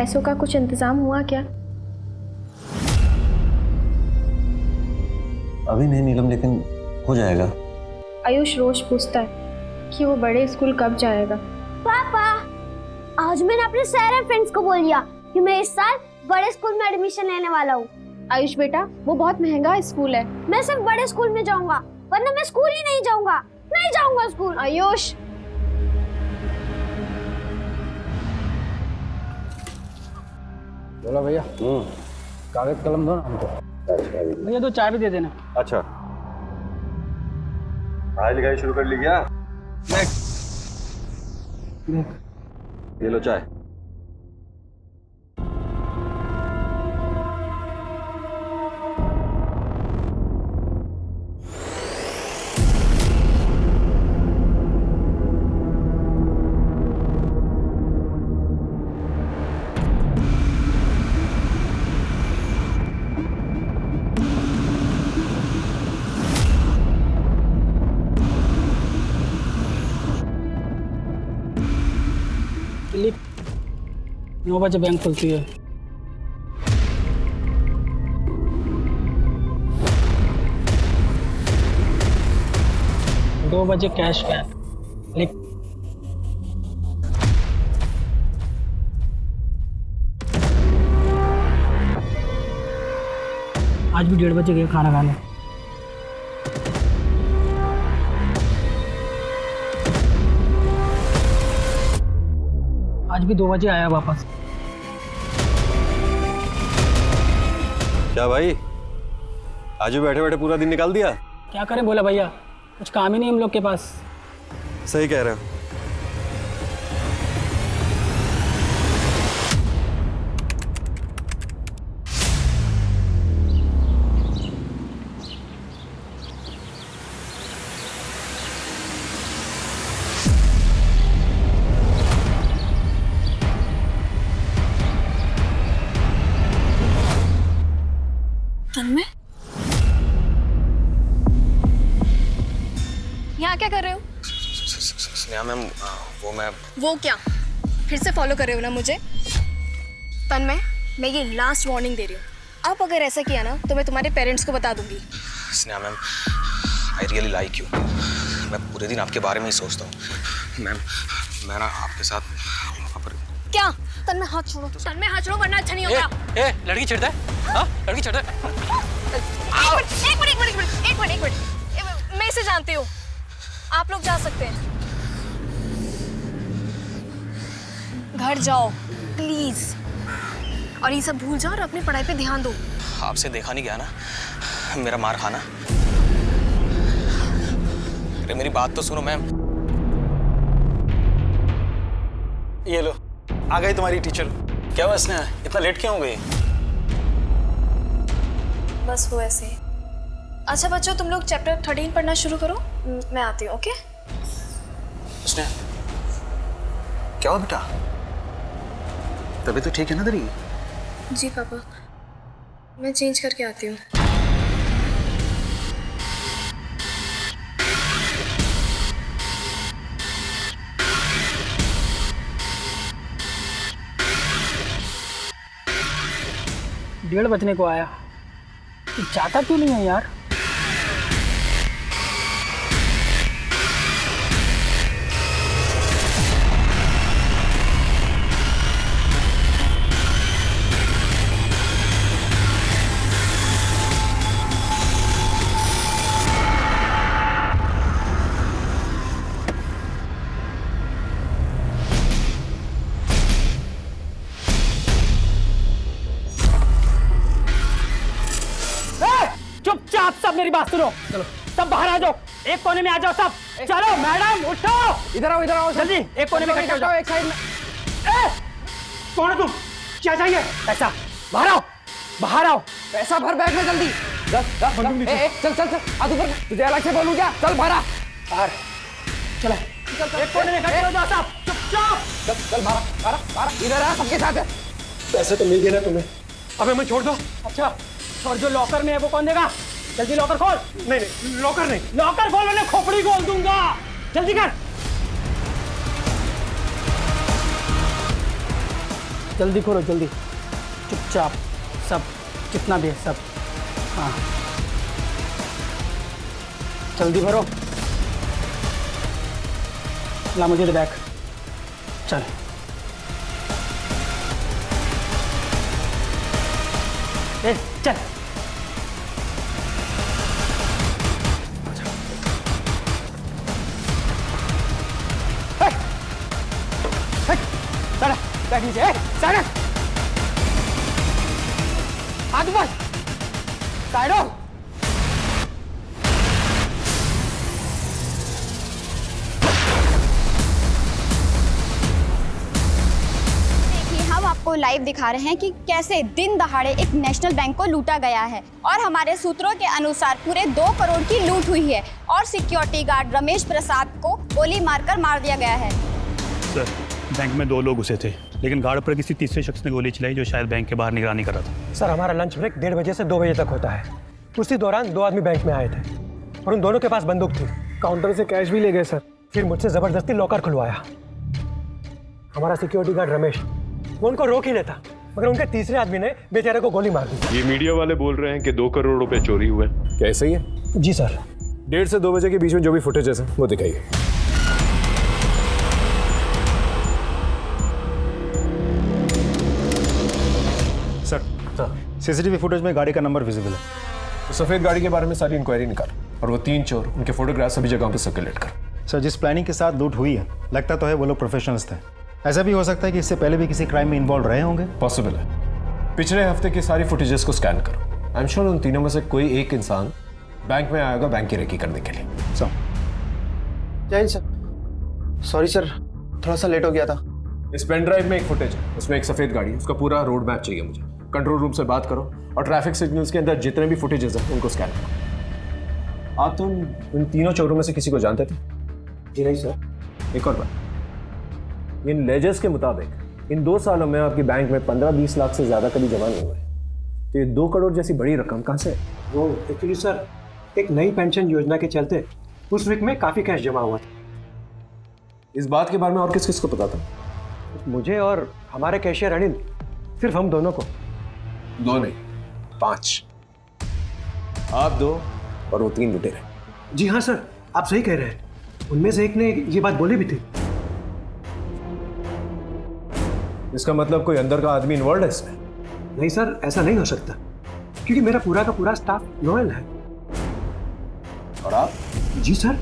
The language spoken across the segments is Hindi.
पैसों का कुछ इंतजाम हुआ क्या? अभी नहीं नीलम, लेकिन हो जाएगा। आयुष रोज पूछता है कि वो बड़े स्कूल कब जाएगा। पापा, आज मैंने अपने सारे फ्रेंड्स को बोल दिया कि मैं इस साल बड़े स्कूल में एडमिशन लेने वाला हूँ। आयुष बेटा, वो बहुत महंगा स्कूल है। मैं सिर्फ बड़े स्कूल में जाऊंगा, वरना मैं स्कूल ही नहीं जाऊंगा। नहीं जाऊंगा स्कूल। आयुष, बोला भैया। कागज कलम दो ना हमको। भैया 2 चाय भी दे देना। अच्छा, पढ़ाई लिखाई शुरू कर ली क्या? ये लो चाय। दिलीप, 9 बजे बैंक खुलती है। दो बजे कैश बैक लिख। आज भी 1:30 बजे गए खाना खाने। आज भी 2 बजे आया वापस। क्या भाई, आज भी बैठे बैठे पूरा दिन निकाल दिया? क्या करें बोला भैया, कुछ काम ही नहीं हम लोग के पास। सही कह रहे हो। तन्मय, यहाँ क्या कर रहे हो? स्नेहा मैम, वो क्या फिर से फॉलो कर रहे हो ना मुझे? तन्मय, मैं ये लास्ट वार्निंग दे रही हूँ। अब अगर ऐसा किया ना तो मैं तुम्हारे पेरेंट्स को बता दूंगी। Sneha ma'am, I really like you. मैं पूरे दिन आपके बारे में ही सोचता हूँ मैम। मैं ना आपके साथ वहाँ पर। क्या? तन्मय हाथ छोड़ो, तन्मय हाथ छोड़ो वरना अच्छा नहीं होगा। लड़की छेड़ता है? हाँ, लड़की छेड़ता है। एक मिनट, मैं इसे जानती हूँ। आप लोग जा सकते हैं, घर जाओ प्लीज, और ये सब भूल जाओ और अपनी पढ़ाई पे ध्यान दो। आपसे देखा नहीं गया ना मेरा मार खाना। अरे मेरी बात तो सुनो मैम। ये लो, आ गई तुम्हारी टीचर। क्या हुआ स्नेहा, इतना लेट क्यों हो गई? बस वो ऐसे ही। अच्छा बच्चों, तुम लोग चैप्टर 13 पढ़ना शुरू करो, मैं आती हूँ। ओके? स्नेहा, क्या हुआ बेटा? तबीयत तो ठीक है ना तेरी? जी पापा, मैं चेंज करके आती हूँ। डेढ़ बजने को आया, जाता क्यों नहीं है यार? चुपचाप सब मेरी बात सुनो। चलो सब बाहर आ जाओ, एक कोने में आ जाओ सब। चलो मैडम उठो, इधर आओ जल्दी, एक कोने में इकट्ठे हो जाओ, एक साइड में। कौन है तुम? क्या चाहिए? पैसा। बाहर आओ, पैसा भर बैग में जल्दी। चल आ तू, तुझे अलग से बोलूं क्या? चल बाहर चलो, एक कोने में इकट्ठे हो जाओ सब, चुपचाप। चल बाहर इधर आ, सबके साथ है। पैसे तो मिल गए ना तुम्हें? अबे मैं छोड़ दो। अच्छा, और जो लॉकर में है वो कौन देगा? जल्दी लॉकर खोल। नहीं, लॉकर नहीं। लॉकर खोल, मैंने खोपड़ी खोल दूंगा। जल्दी कर। जल्दी खोलो जल्दी, चुपचाप सब, जितना भी है सब। हाँ जल्दी भरो। ला मुझे दे बैग। चल ए चल। सारा बैग नीचे, सारा हाथ ऊपर, साइड हो। हम आपको लाइव दिखा रहे हैं कि कैसे दिन दहाड़े एक नेशनल बैंक को लूटा गया है और हमारे सूत्रों के अनुसार पूरे 2 करोड़ की लूट हुई है और सिक्योरिटी गार्ड रमेश प्रसाद को गोली मारकर मार दिया गया है। सर, बैंक में 2 लोग घुसे थे, लेकिन गार्ड पर किसी तीसरे शख्स ने गोली चलाई जो शायद बैंक के बाहर निगरानी कर रहा था। सर, हमारा लंच ब्रेक 1:30 बजे से 2 बजे तक होता है। उसी दौरान 2 आदमी बैंक में आए थे और उन दोनों के पास बंदूक थी। काउंटर से कैश भी ले गए सर। फिर मुझसे जबरदस्ती लॉकर खुलवाया। हमारा सिक्योरिटी गार्ड रमेश वो उनको रोक ही लेता, मगर उनके तीसरे आदमी ने बेचारे को गोली मार दी। ये मीडिया वाले बोल रहे हैं कि 2 करोड़ रुपए चोरी हुए। क्या ऐसा ही है? जी सर। 1:30 से 2 बजे के बीच में जो भी फुटेजेस है वो दिखाइए। सर, सीसीटीवी फुटेज में गाड़ी का नंबर विजिबल है। तो सफेद गाड़ी के बारे में सारी इंक्वायरी निकाल और वो 3 चोर उनके फोटोग्राफ सभी जगहों पे सर्कुलेट कर। सर, जिस प्लानिंग के साथ लूट हुई है, लगता तो है वो लोग प्रोफेशनल्स थे। ऐसा भी हो सकता है कि इससे पहले भी किसी क्राइम में इन्वॉल्व रहे होंगे। पॉसिबल है। पिछले हफ्ते की सारी फुटेजेस को स्कैन करो। आई एम श्योर उन तीनों में से कोई एक इंसान बैंक में आएगा बैंक की रेकी करने के लिए। सर, जय सर, सॉरी सर, थोड़ा सा लेट हो गया था। इस पेन ड्राइव में एक फुटेज है, उसमें एक सफेद गाड़ी, उसका पूरा रोड मैप चाहिए मुझे। कंट्रोल रूम से बात करो और ट्रैफिक सिग्नल्स के अंदर जितने भी फुटेजेस हैं उनको स्कैन करो। आप तुम इन तीनों चोरों में से किसी को जानते थे? जी नहीं सर। एक और बात, इन लेजर्स के मुताबिक इन 2 सालों में आपकी बैंक में 15-20 लाख से ज्यादा कभी जमा नहीं हुए, तो ये 2 करोड़ जैसी बड़ी रकम कहाँ से? वो एक्चुअली सर, एक नई पेंशन योजना के चलते उस वीक में काफ़ी कैश जमा हुआ था। इस बात के बारे में और किस किस को पता था? मुझे और हमारे कैशियर अनिल, सिर्फ हम दोनों को। 2 नहीं, 5। आप 2 और वो 3 लुटेरे। जी हाँ सर, आप सही कह रहे हैं। उनमें से एक ने ये बात बोली भी थी। इसका मतलब कोई अंदर का आदमी इन्वॉल्व है इसमें? नहीं सर, ऐसा नहीं हो सकता, क्योंकि मेरा पूरा का पूरा स्टाफ लॉयल है। और आप? जी सर,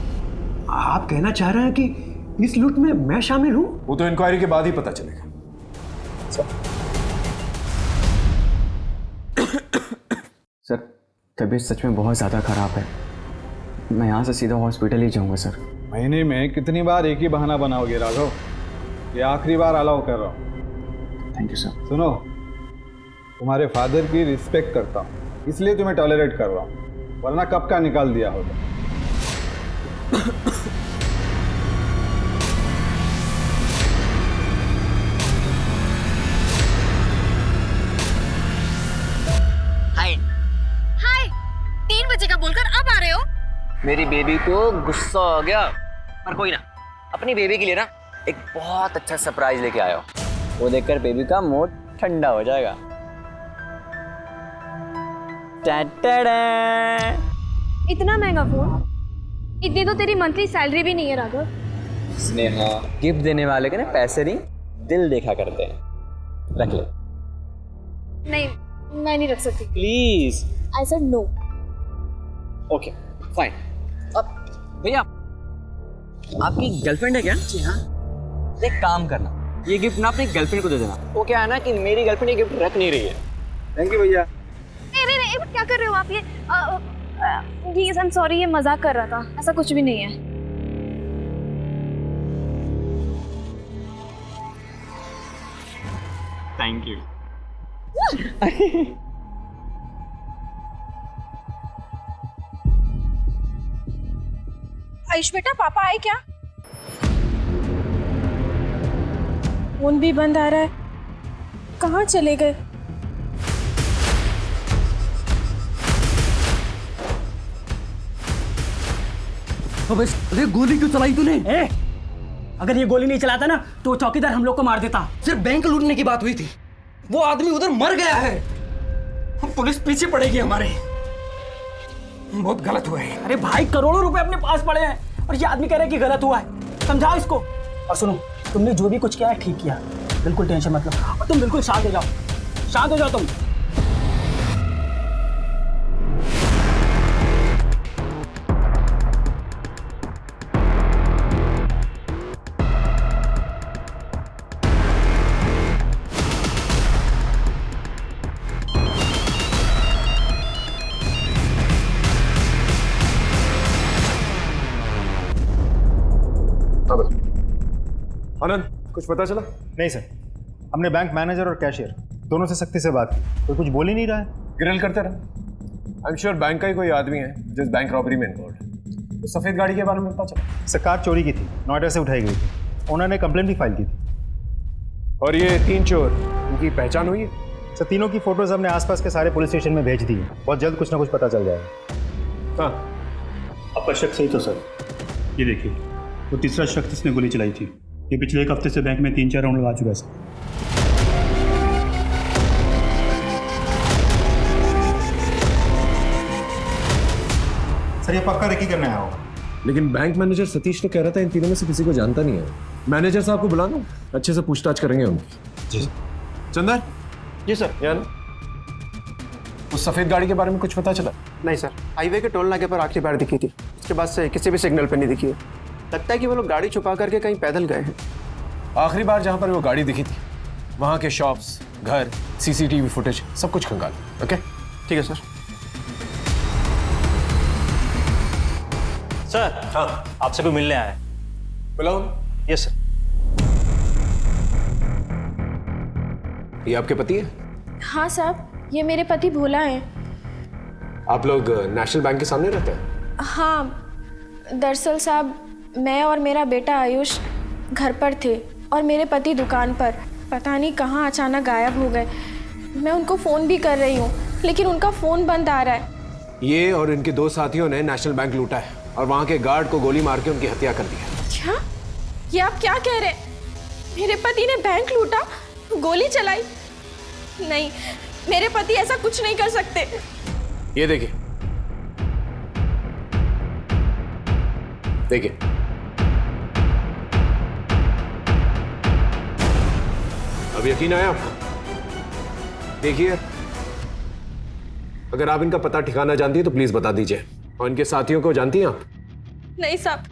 आप कहना चाह रहे हैं कि इस लूट में मैं शामिल हूं? वो तो इंक्वायरी के बाद ही पता चलेगा। सर, तबीयत सच में बहुत ज़्यादा ख़राब है। मैं यहाँ से सीधा हॉस्पिटल ही जाऊँगा सर। महीने में कितनी बार एक ही बहाना बनाओगे राघव? ये आखिरी बार अलाउ कर रहा हूँ। Thank you sir. सुनो, तुम्हारे फादर की रिस्पेक्ट करता हूँ, इसलिए तुम्हें टॉलरेट कर रहा हूँ, वरना कब का निकाल दिया होगा। हाय हाय, 3 बजे का बोलकर अब आ रहे हो? मेरी बेबी को गुस्सा हो गया, पर कोई ना, अपनी बेबी के लिए ना एक बहुत अच्छा सरप्राइज लेके आया हूं। वो देखकर बेबी का मूड ठंडा हो जाएगा। इतना महंगा फोन? इतनी तो तेरी मंथली सैलरी भी नहीं है राघव। स्नेहा, गिफ्ट देने वाले के ना पैसे नहीं, दिल देखा करते हैं। रख ले। नहीं, मैं नहीं रख सकती। Please. I said no. Okay fine. अब भैया, आपकी गर्लफ्रेंड है क्या? जी हाँ। एक काम करना, ये गिफ्ट ना अपनी गर्लफ्रेंड को दे देना। वो क्या है ना कि मेरी गर्लफ्रेंड ये गिफ्ट रख नहीं रही है। थैंक यू भैया। नहीं, क्या कर रहे हो आप? ये प्लीज, आई एम सॉरी, ये मजाक कर रहा था, ऐसा कुछ भी नहीं है। Thank you. आयुष बेटा, पापा आए क्या? फोन भी बंद आ रहा है, कहाँ चले गए? अरे गोली क्यों चलाई तूने? अगर ये गोली नहीं चलाता ना तो चौकीदार हम लोग को मार देता। सिर्फ बैंक लूटने की बात हुई थी। वो आदमी उधर मर गया है। हम पुलिस पीछे पड़ेगी हमारे। बहुत गलत हुआ है। अरे भाई, करोड़ों रुपए अपने पास पड़े हैं और ये आदमी कह रहा है कि गलत हुआ है। समझाओ इसको। और सुनो, तुमने जो भी कुछ किया है ठीक किया, बिल्कुल टेंशन मत लो। और तुम बिल्कुल शांत हो जाओ, शांत हो जाओ तुम। आनंद, कुछ पता चला? नहीं सर, हमने बैंक मैनेजर और कैशियर दोनों से सख्ती से बात की, कोई कुछ बोल ही नहीं रहा है। ग्रिल करते रहे। आई एम श्योर बैंक का ही कोई आदमी है जिस बैंक रॉबरी में इन्वॉल्व है। तो सफेद गाड़ी के बारे में पता चला? सर, कार चोरी की थी, नोएडा से उठाई गई थी। ओनर ने कंप्लेंट भी फाइल की थी। और ये 3 चोर, इनकी पहचान हुई है? सर, तीनों की फोटोज हमने आसपास के सारे पुलिस स्टेशन में भेज दी है। बहुत जल्द कुछ ना कुछ पता चल जाएगा। हाँ, आपका शक सही तो सर। ये देखिए, वो तीसरा शख्स जिसने गोली चलाई थी, ये पिछले 1 हफ्ते से बैंक में 3-4 राउंड लगा चुका है सर। ये पक्का रेकी करने आया होगा। लेकिन बैंक मैनेजर सतीश तो कह रहा था इन तीनों में से किसी को जानता नहीं है। मैनेजर साहब को बुला लो, अच्छे से पूछताछ करेंगे उनकी। जी चंदर। जी सर। यार, उस सफेद गाड़ी के बारे में कुछ पता चला? नहीं सर, हाईवे के टोल नाके पर आखिरी बार दिखी थी, उसके बाद से किसी भी सिग्नल पे नहीं दिखी है। लगता है कि वो लोग गाड़ी छुपा करके कहीं पैदल गए हैं। आखिरी बार जहां पर वो गाड़ी दिखी थी वहां के शॉप्स, घर, सीसीटीवी फुटेज सब कुछ खंगाल। ओके, ठीक है सर। सर। हाँ, आपसे कोई मिलने आया है। बुलाओ। Yes sir. ये आपके पति है? हाँ साहब, ये मेरे पति भोला हैं। आप लोग नेशनल बैंक के सामने रहते हैं? हाँ, दरअसल साहब मैं और मेरा बेटा आयुष घर पर थे और मेरे पति दुकान पर। पता नहीं कहाँ अचानक गायब हो गए। मैं उनको फ़ोन भी कर रही हूँ लेकिन उनका फ़ोन बंद आ रहा है। ये और इनके 2 साथियों ने नेशनल बैंक लूटा है और वहाँ के गार्ड को गोली मार के उनकी हत्या कर दी है। क्या? ये आप क्या कह रहे हैं? मेरे पति ने बैंक लूटा, गोली चलाई? नहीं, मेरे पति ऐसा कुछ नहीं कर सकते। ये देखिए, देखिए, अब यकीन आया आपको? देखिए, अगर आप इनका पता ठिकाना जानती है तो प्लीज बता दीजिए। और इनके साथियों को जानती हैं आप? नहीं साहब,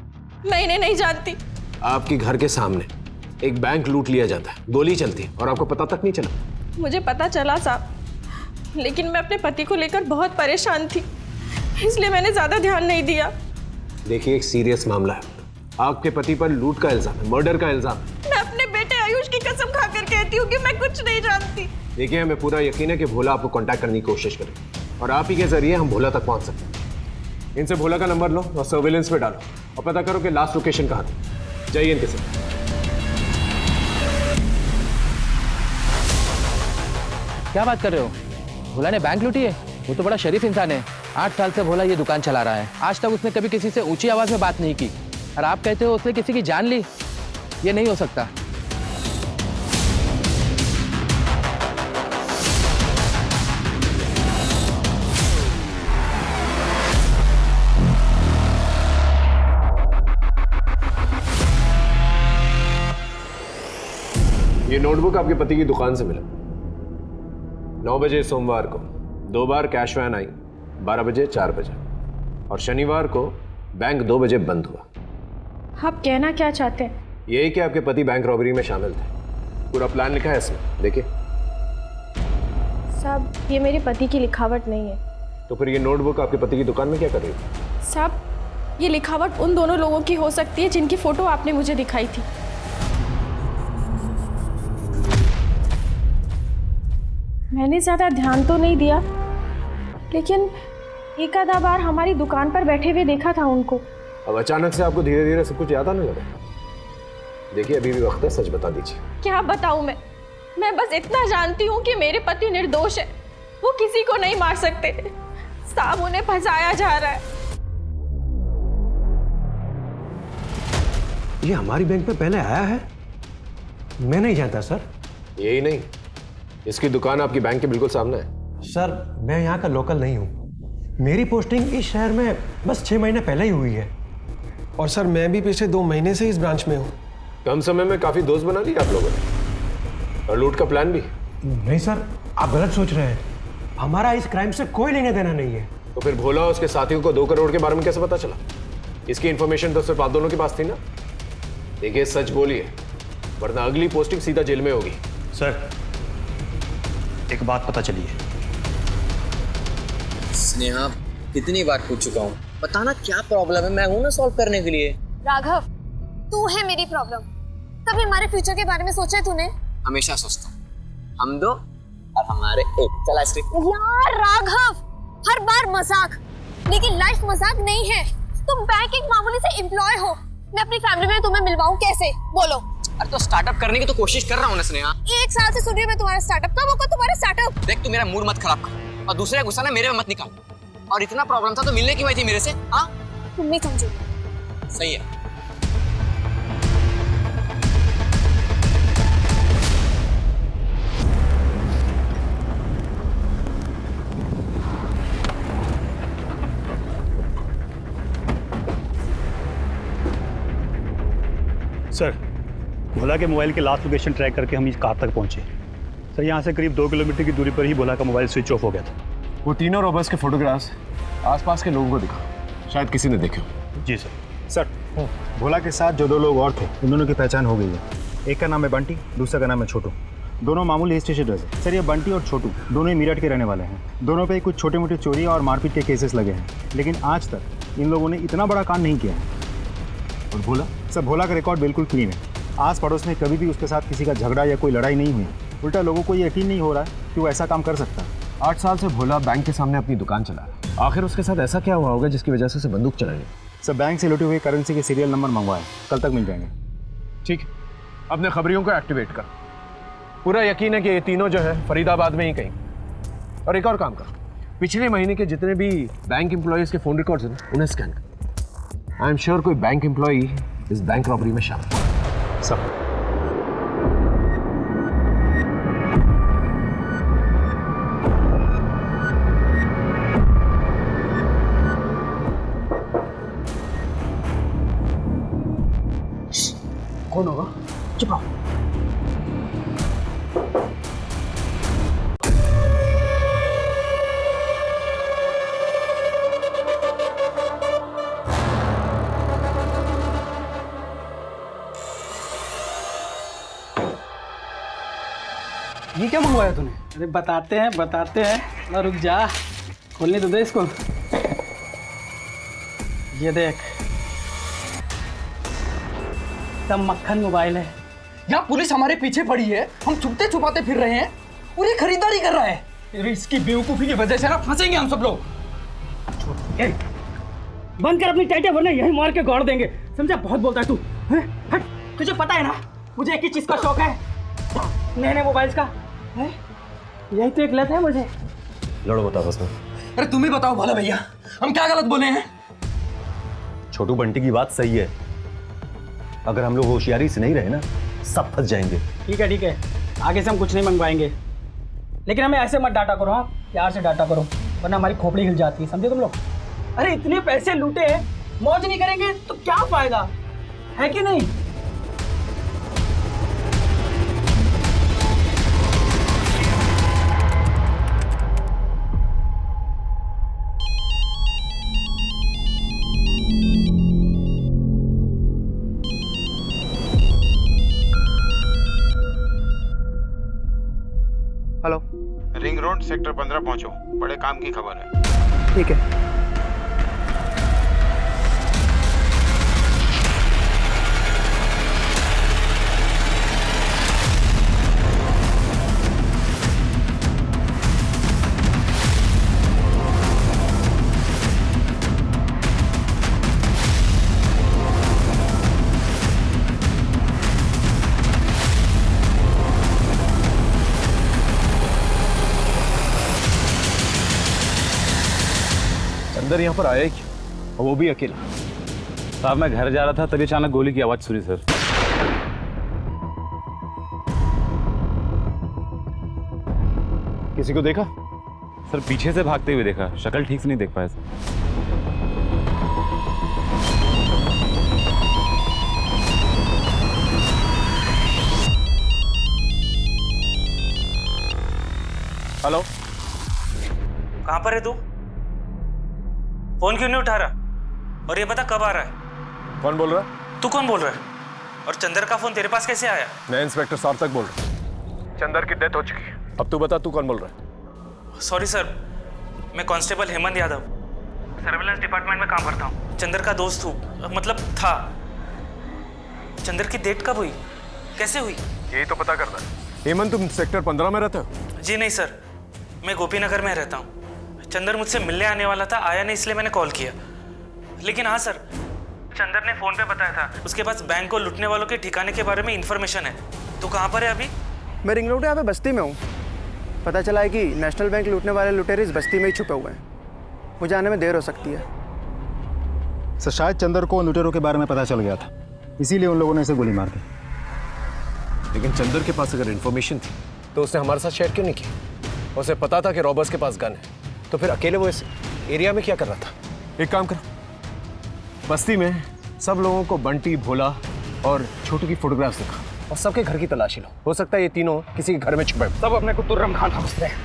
मैं इन्हें नहीं जानती। आपके घर के सामने एक बैंक लूट लिया जाता है, गोली चलती है और आपको पता तक नहीं चला? मुझे पता चला साहब, लेकिन मैं अपने पति को लेकर बहुत परेशान थी, इसलिए मैंने ज्यादा ध्यान नहीं दिया। देखिए, एक सीरियस मामला है। आपके पति पर लूट का इल्जाम है, मर्डर का इल्जाम है। मैं अपने बेटे आयुष की कसम खाकर कहती हूँ कि मैं कुछ नहीं जानती। देखिए, हमें पूरा यकीन है कि भोला आपको कांटेक्ट करने की कोशिश करेगा और आप ही के जरिए हम भोला तक पहुंच सकते हैं। इनसे भोला का नंबर लो और सर्विलेंस पे डालो और पता करो कि लास्ट लोकेशन कहाँ थी। जाइए इनके साथ। क्या बात कर रहे हो? भोला ने बैंक लूटी है? वो तो बड़ा शरीफ इंसान है। 8 साल से भोला ये दुकान चला रहा है। आज तक उसने कभी किसी से ऊंची आवाज में बात नहीं की और आप कहते हो उसने किसी की जान ली? ये नहीं हो सकता। ये नोटबुक आपके पति की दुकान से मिला। 9 बजे सोमवार को 2 बार कैश वैन आई, 12 बजे, 4 बजे, और शनिवार को बैंक 2 बजे बंद हुआ। आप कहना क्या चाहते हैं? यही कि आपके पति बैंक रॉबरी में शामिल थे। पूरा प्लान लिखा है इसमें, देखिए। साहब, ये मेरे पति की लिखावट नहीं है। तो फिर ये नोटबुक आपके पति की दुकान में क्या कर रही थी? साहब, ये लिखावट उन दोनों लोगों की हो सकती है जिनकी फोटो आपने मुझे दिखाई थी। मैंने ज़्यादा ध्यान तो नहीं दिया, लेकिन एक आधा बार हमारी दुकान पर बैठे हुए देखा था उनको। अब अचानक से आपको धीरे धीरे सब कुछ याद आने लगा? देखिए, अभी भी वक्त है, सच बता दीजिए। क्या बताऊं मैं बस इतना जानती हूँ कि मेरे पति निर्दोष है। वो किसी को नहीं मार सकते। साहब, उन्हें फंसाया जा रहा है। ये हमारी बैंक में पहले आया है? मैं नहीं जानता सर। यही नहीं, इसकी दुकान आपकी बैंक के बिल्कुल सामने है। सर मैं यहाँ का लोकल नहीं हूँ, मेरी पोस्टिंग इस शहर में बस 6 महीने पहले ही हुई है। और सर मैं भी पिछले 2 महीने से इस ब्रांच में हूँ। कम समय में काफी दोस्त बना लिए आप लोगों ने, और लूट का प्लान भी। नहीं सर, आप गलत सोच रहे हैं, हमारा इस क्राइम से कोई लेना देना नहीं है। तो फिर भोला उसके साथियों को 2 करोड़ के बारे में कैसे पता चला? इसकी इन्फॉर्मेशन तो सिर्फ आप दोनों के पास थी ना? देखिए सच बोलिए, वरना अगली पोस्टिंग सीधा जेल में होगी। सर एक बात पता चली है। स्नेहा, कितनी बार पूछ चुका हूँ, बताना क्या प्रॉब्लम है, मैं हूं ना सॉल्व करने के लिए। राघव, तू है मेरी प्रॉब्लम। कभी हमारे फ्यूचर के बारे में सोचा है तूने? हमेशा सोचता हूँ, हम 2 और हमारे 1। चल आइसक्रीम। यार राघव, हर बार मजाक, लेकिन लाइफ मजाक नहीं है। तुम बैंक एक मामूली से एम्प्लॉय हो, मैं अपनी फैमिली में तुम्हें मिलवाऊं कैसे? बोलो। अरे तो स्टार्टअप करने की तो कोशिश कर रहा हूँ ना स्नेहा। 1 साल से सुन रही हूं मैं तुम्हारा स्टार्टअप। कब होगा तुम्हारा स्टार्टअप? देख तू मेरा मूड मत खराब कर, और दूसरे गुस्सा ना मेरे में मत निकाल। और इतना प्रॉब्लम था तो मिलने की वजह थी मेरे से। हाँ तुम नहीं समझोगे। सही है। सर भोला के मोबाइल के लास्ट लोकेशन ट्रैक करके हम इस कार तक पहुंचे। सर यहाँ से करीब 2 किलोमीटर की दूरी पर ही भोला का मोबाइल स्विच ऑफ हो गया था। वो तीनों रॉबर्स के फोटोग्राफ्स आसपास के लोगों को दिखा, शायद किसी ने देखे हो। जी सर। सर भोला के साथ जो 2 लोग और थे, उन दोनों की पहचान हो गई है। एक का नाम है बंटी, दूसरा का नाम है छोटू। दोनों मामूली हिस्ट्री शीटर्स हैं। सर ये बंटी और छोटू दोनों ही मेरठ के रहने वाले हैं। दोनों पे कुछ छोटे मोटे चोरी और मारपीट के केसेस लगे हैं, लेकिन आज तक इन लोगों ने इतना बड़ा काम नहीं किया है। और भोला? सर भोला का रिकॉर्ड बिल्कुल क्लीन है। आस पड़ोस में कभी भी उसके साथ किसी का झगड़ा या कोई लड़ाई नहीं हुई। उल्टा लोगों को ये यकीन नहीं हो रहा है कि वो ऐसा काम कर सकता है। 8 साल से भोला बैंक के सामने अपनी दुकान चला रहा है। आखिर उसके साथ ऐसा क्या हुआ होगा जिसकी वजह से उसे बंदूक चलाई? सर बैंक से लुटी हुई करेंसी के सीरियल नंबर मंगवाए, कल तक मिल जाएंगे। ठीक है, अपने खबरियों को एक्टिवेट कर। पूरा यकीन है कि ये तीनों जो है फरीदाबाद में ही कहीं। और एक और काम कर, पिछले महीने के जितने भी बैंक एम्प्लॉयज के फोन रिकॉर्ड्स हैं उन्हें स्कैन कर। आई एम श्योर कोई बैंक एम्प्लॉई इस बैंक रॉबरी में शामिल है। सब कौन होगा? चुप रहो। ये क्या मंगवाया तूने? अरे बताते हैं ना, रुक जा, खोलने तो दे इसको। ये देख, सब मक्खन मोबाइल है। यहाँ पुलिस हमारे पीछे पड़ी है, हम छुपते छुपाते फिर रहे हैं और ये खरीदारी कर रहा है। अरे इसकी बेवकूफी की वजह से ना फंसेंगे हम सब लोग। बंद कर अपनी टाइटें, वरना यही मार के गाड़ देंगे, समझा? बहुत बोलता है तू। हट, तुझे पता है ना मुझे एक ही चीज का शौक है, नए नए मोबाइल्स का। यही तो एक लत है मुझे। लड़ो बताओ बस में। अरे तुम ही बताओ भोला भैया, हम क्या गलत बोले हैं? छोटू बंटी की बात सही है, अगर हम लोग होशियारी से नहीं रहे ना सब फंस जाएंगे। ठीक है, आगे से हम कुछ नहीं मंगवाएंगे, लेकिन हमें ऐसे मत डांटा करो। हाँ, प्यार से डांटा करो, वरना हमारी खोपड़ी हिल जाती है, समझे तुम लोग? अरे इतने पैसे लूटे हैं, मौज नहीं करेंगे तो क्या फायदा है कि नहीं? हेलो, रिंग रोड सेक्टर 15 पहुंचो, बड़े काम की खबर है। ठीक है। अंदर यहाँ पर आया ही क्यों, और वो भी अकेला? साहब मैं घर जा रहा था तभी अचानक गोली की आवाज सुनी सर। किसी को देखा? सर पीछे से भागते हुए देखा, शक्ल ठीक से नहीं देख पाया सर। हेलो, कहाँ पर है तू? फोन क्यों नहीं उठा रहा? और ये बता कब आ रहा है? कौन बोल रहा है? तू कौन बोल रहा है? और चंदर का फोन तेरे पास कैसे आया? मैं इंस्पेक्टर सार्थक बोल रहा हूँ। चंदर की डेथ हो चुकी है। अब तू बता, तू कौन बोल रहा है? सॉरी सर, मैं constable Hemant Yadav, surveillance department में काम करता हूँ। चंदर का दोस्त हूँ, मतलब था। चंदर की डेथ कब हुई, कैसे हुई? यही तो पता करना है। हेमंत, तुम सेक्टर 15 में रहते हो? जी नहीं सर, मैं गोपीनगर में रहता हूँ। चंदर मुझसे मिलने आने वाला था, आया नहीं, इसलिए मैंने कॉल किया। लेकिन हाँ सर, चंदर ने फोन पे बताया था उसके पास बैंक को लूटने वालों के ठिकाने के बारे में इंफॉर्मेशन है। तो कहाँ पर है अभी? मैं रिंग रोड यहाँ पे बस्ती में हूँ। पता चला है कि नेशनल बैंक लूटने वाले लुटेरे इस बस्ती में ही छुपे हुए हैं। मुझे आने में देर हो सकती है। सर शायद चंदर को लुटेरों के बारे में पता चल गया था, इसीलिए उन लोगों ने इसे गोली मार दी। लेकिन चंदर के पास अगर इन्फॉर्मेशन थी तो उसने हमारे साथ शेयर क्यों नहीं की? उसे पता था कि रॉबर्स के पास गन है, तो फिर अकेले वो इस एरिया में क्या कर रहा था? एक काम करो, बस्ती में सब लोगों को बंटी, भोला और छोटू की फोटोग्राफ्स दिखा और सबके घर की तलाशी लो। हो सकता है ये तीनों किसी के घर में छुपे। सब अपने को तुर्रम खान समझते हैं।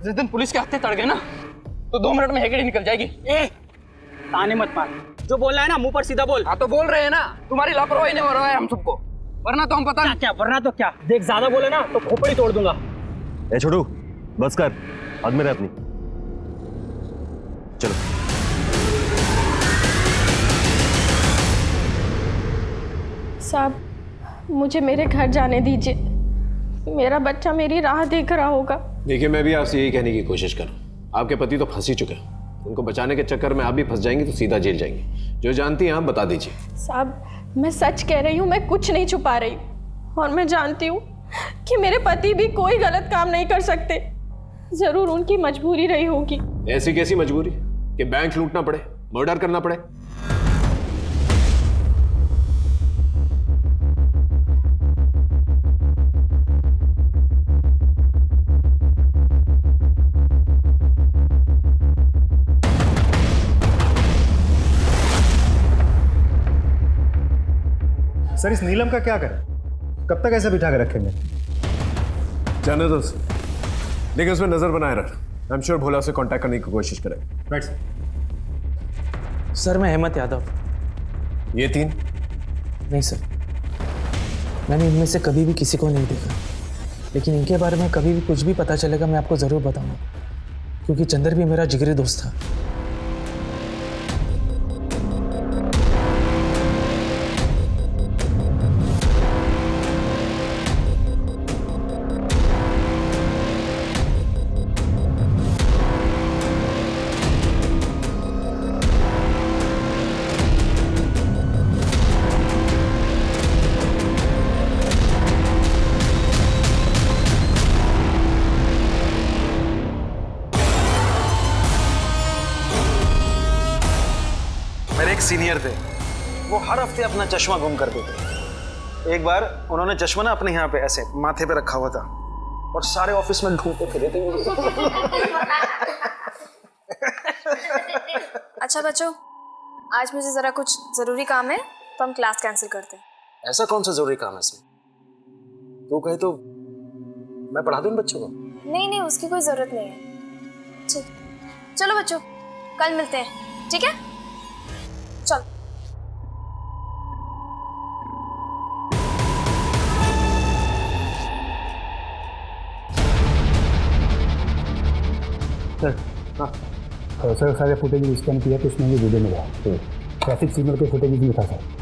जिस दिन पुलिस के हत्थे तड़ गए ना, तो 2 मिनट में हेगड़ी निकल जाएगी। ए, ताने मत मार। जो बोलना है ना मुंह पर सीधा बोल। हाँ तो बोल रहे हैं ना, तुम्हारी लापरवाही ने मरवाया है हम सबको, वरना तो हम पता नहीं। क्या वरना तो क्या? देख, ज्यादा बोले ना तो खोपड़ी तोड़ दूंगा। ए छोटू, बस कर, हद में रह अपनी। चलो। साहब, मुझे मेरे घर जाने दीजिए। मेरा बच्चा मेरी राह देख रहा होगा। देखिए, मैं भी आपसे यही कहने की कोशिश कर रहा हूँ। आपके पति तो फंस ही चुके हैं, उनको बचाने के चक्कर में आप भी फंस जाएंगी तो सीधा जेल जाएंगे। जो जानती हैं आप बता दीजिए। साहब, मैं सच कह रही हूँ, मैं कुछ नहीं छुपा रही और मैं जानती हूँ कि मेरे पति भी कोई गलत काम नहीं कर सकते। जरूर उनकी मजबूरी रही होगी। ऐसी कैसी मजबूरी कि बैंक लूटना पड़े, मर्डर करना पड़े? सर इस नीलम का क्या करें? कब तक ऐसे बिठा के रखेंगे? जाने दो, लेकिन उसमें नजर बनाए रख। आई एम श्योर भोला से कांटेक्ट करने की कोशिश करेगा। राइट सर, मैं हेमंत यादव। ये 3? नहीं सर, मैंने इनमें से कभी भी किसी को नहीं देखा, लेकिन इनके बारे में कभी भी कुछ भी पता चलेगा मैं आपको ज़रूर बताऊंगा, क्योंकि चंदर भी मेरा जिगरी दोस्त था। सीनियर थे, वो हर हफ्ते अपना चश्मा गुम कर देते। एक बार उन्होंने चश्मा ना अपने यहाँ पे ऐसे माथे पे रखा हुआ था और सारे ऑफिस में ढूंढते फिरे थे। अच्छा बच्चों, आज मुझे जरा कुछ जरूरी काम है, तो हम क्लास कैंसिल करते हैं। ऐसा कौन सा जरूरी काम है इसमें? तू कहे तो मैं पढ़ा दूं इन बच्चों को? नहीं नहीं, उसकी कोई जरूरत नहीं है। ठीक, चलो बच्चों, कल मिलते हैं, ठीक है? चल। सर हाँ सर, सारे फुटेज स्कैन किया तो उसमें ये वीडियो मिला। ट्रैफिक सिग्नल के फुटेज भी था सर।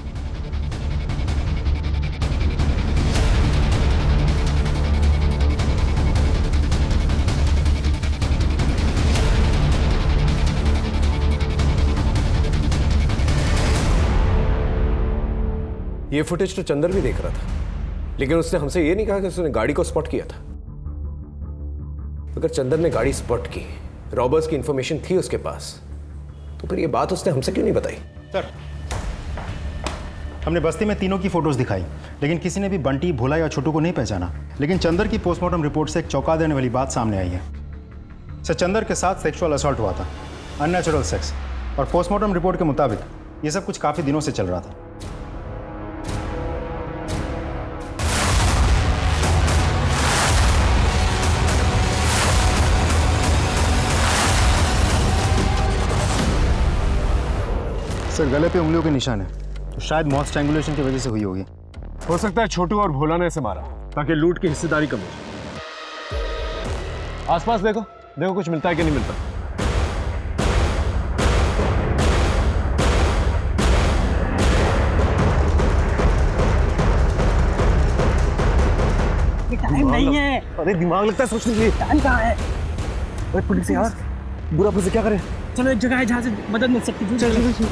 ये फुटेज तो चंदर भी देख रहा था, लेकिन उसने हमसे ये नहीं कहा कि उसने गाड़ी को स्पॉट किया था। अगर चंदर ने गाड़ी स्पॉट की, रॉबर्स की इंफॉर्मेशन थी उसके पास, तो फिर ये बात उसने हमसे क्यों नहीं बताई? सर हमने बस्ती में तीनों की फोटोज दिखाई, लेकिन किसी ने भी बंटी, भोला या छोटू को नहीं पहचाना। लेकिन चंदर की पोस्टमार्टम रिपोर्ट से एक चौंका देने वाली बात सामने आई है। सर, चंदर के साथ सेक्सुअल असॉल्ट हुआ था, अननेचुरल सेक्स, और पोस्टमार्टम रिपोर्ट के मुताबिक ये सब कुछ काफ़ी दिनों से चल रहा था। सर, गले पे उंगलियों के निशान है, तो शायद मौत स्ट्रैंगुलेशन की वजह से हुई होगी। हो सकता है छोटू और भोला ने इसे मारा ताकि लूट की हिस्सेदारी कम हो। आसपास देखो, देखो कुछ मिलता है कि नहीं मिलता। टाइम नहीं है। अरे दिमाग लगता है सोचने के लिए। टाइम कहाँ है? अरे पुलिस यार, बुरा पुलिस क्या करे? चलो एक जगह है जहाँ से मदद मिल सकती है। चलो।